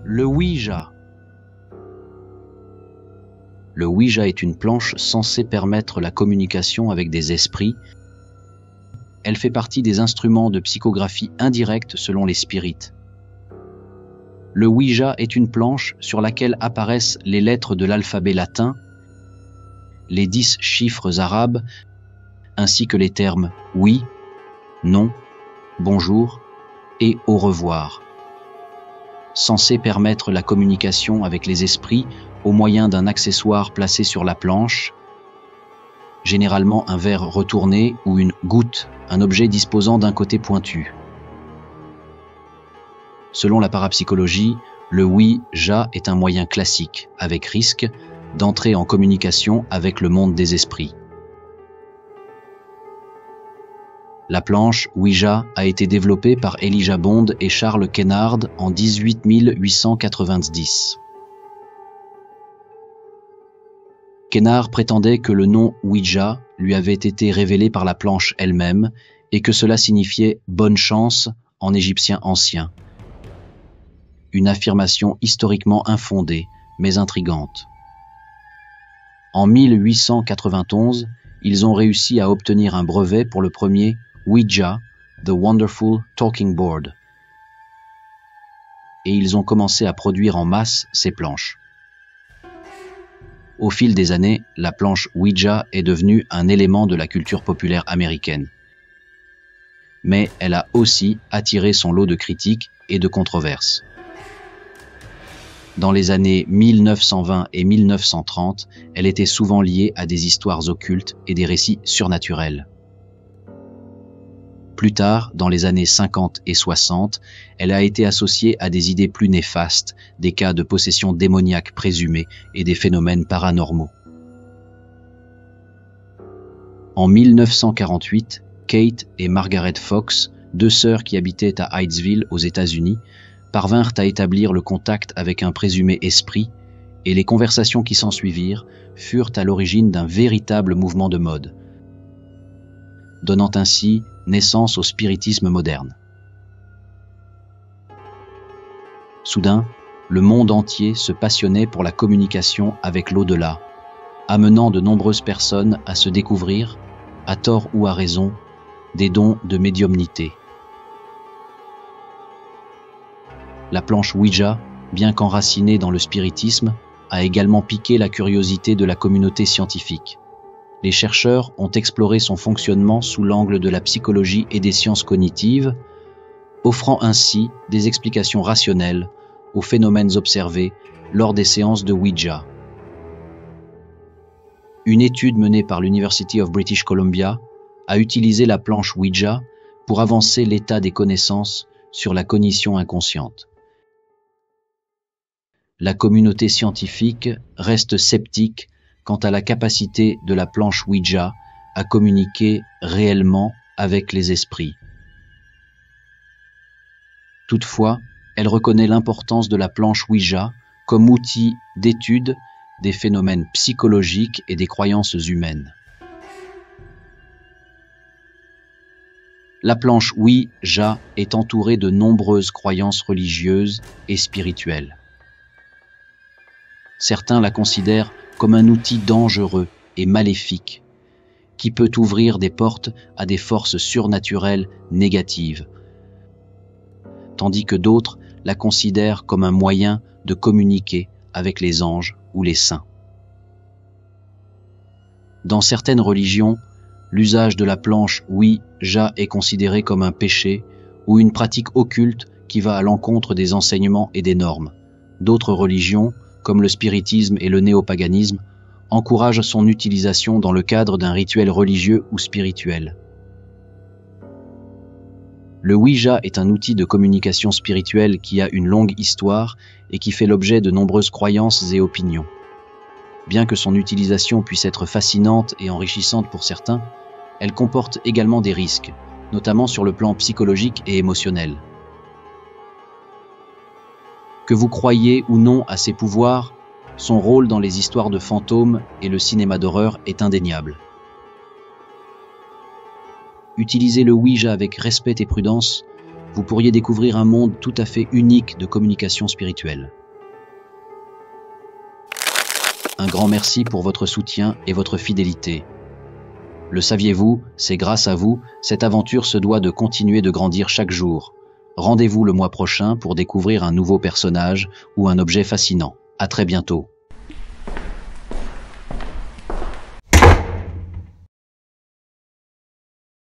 Le Ouija. Le Ouija est une planche censée permettre la communication avec des esprits. Elle fait partie des instruments de psychographie indirecte selon les spirites. Le Ouija est une planche sur laquelle apparaissent les lettres de l'alphabet latin, les 10 chiffres arabes, ainsi que les termes « oui », « non », « bonjour » et « au revoir », censé permettre la communication avec les esprits au moyen d'un accessoire placé sur la planche, généralement un verre retourné ou une goutte, un objet disposant d'un côté pointu. Selon la parapsychologie, le Ouija est un moyen classique, avec risque, d'entrer en communication avec le monde des esprits. La planche Ouija a été développée par Elijah Bond et Charles Kennard en 1890. Kennard prétendait que le nom Ouija lui avait été révélé par la planche elle-même et que cela signifiait « bonne chance » en égyptien ancien. Une affirmation historiquement infondée, mais intrigante. En 1891, ils ont réussi à obtenir un brevet pour le premier Ouija, The Wonderful Talking Board. Et ils ont commencé à produire en masse ces planches. Au fil des années, la planche Ouija est devenue un élément de la culture populaire américaine. Mais elle a aussi attiré son lot de critiques et de controverses. Dans les années 1920 et 1930, elle était souvent liée à des histoires occultes et des récits surnaturels. Plus tard, dans les années 50 et 60, elle a été associée à des idées plus néfastes, des cas de possession démoniaque présumée et des phénomènes paranormaux. En 1948, Kate et Margaret Fox, deux sœurs qui habitaient à Hydesville aux États-Unis, parvinrent à établir le contact avec un présumé esprit, et les conversations qui s'ensuivirent furent à l'origine d'un véritable mouvement de mode, donnant ainsi naissance au spiritisme moderne. Soudain, le monde entier se passionnait pour la communication avec l'au-delà, amenant de nombreuses personnes à se découvrir, à tort ou à raison, des dons de médiumnité. La planche Ouija, bien qu'enracinée dans le spiritisme, a également piqué la curiosité de la communauté scientifique. Les chercheurs ont exploré son fonctionnement sous l'angle de la psychologie et des sciences cognitives, offrant ainsi des explications rationnelles aux phénomènes observés lors des séances de Ouija. Une étude menée par l'University of British Columbia a utilisé la planche Ouija pour avancer l'état des connaissances sur la cognition inconsciente. La communauté scientifique reste sceptique quant à la capacité de la planche Ouija à communiquer réellement avec les esprits. Toutefois, elle reconnaît l'importance de la planche Ouija comme outil d'étude des phénomènes psychologiques et des croyances humaines. La planche Ouija est entourée de nombreuses croyances religieuses et spirituelles. Certains la considèrent comme un outil dangereux et maléfique, qui peut ouvrir des portes à des forces surnaturelles négatives, tandis que d'autres la considèrent comme un moyen de communiquer avec les anges ou les saints. Dans certaines religions, l'usage de la planche Ouija est considéré comme un péché ou une pratique occulte qui va à l'encontre des enseignements et des normes. D'autres religions, comme le spiritisme et le néopaganisme, encouragent son utilisation dans le cadre d'un rituel religieux ou spirituel. Le Ouija est un outil de communication spirituelle qui a une longue histoire et qui fait l'objet de nombreuses croyances et opinions. Bien que son utilisation puisse être fascinante et enrichissante pour certains, elle comporte également des risques, notamment sur le plan psychologique et émotionnel. Que vous croyiez ou non à ses pouvoirs, son rôle dans les histoires de fantômes et le cinéma d'horreur est indéniable. Utilisez le Ouija avec respect et prudence, vous pourriez découvrir un monde tout à fait unique de communication spirituelle. Un grand merci pour votre soutien et votre fidélité. Le saviez-vous, c'est grâce à vous, cette aventure se doit de continuer de grandir chaque jour. Rendez-vous le mois prochain pour découvrir un nouveau personnage ou un objet fascinant. À très bientôt.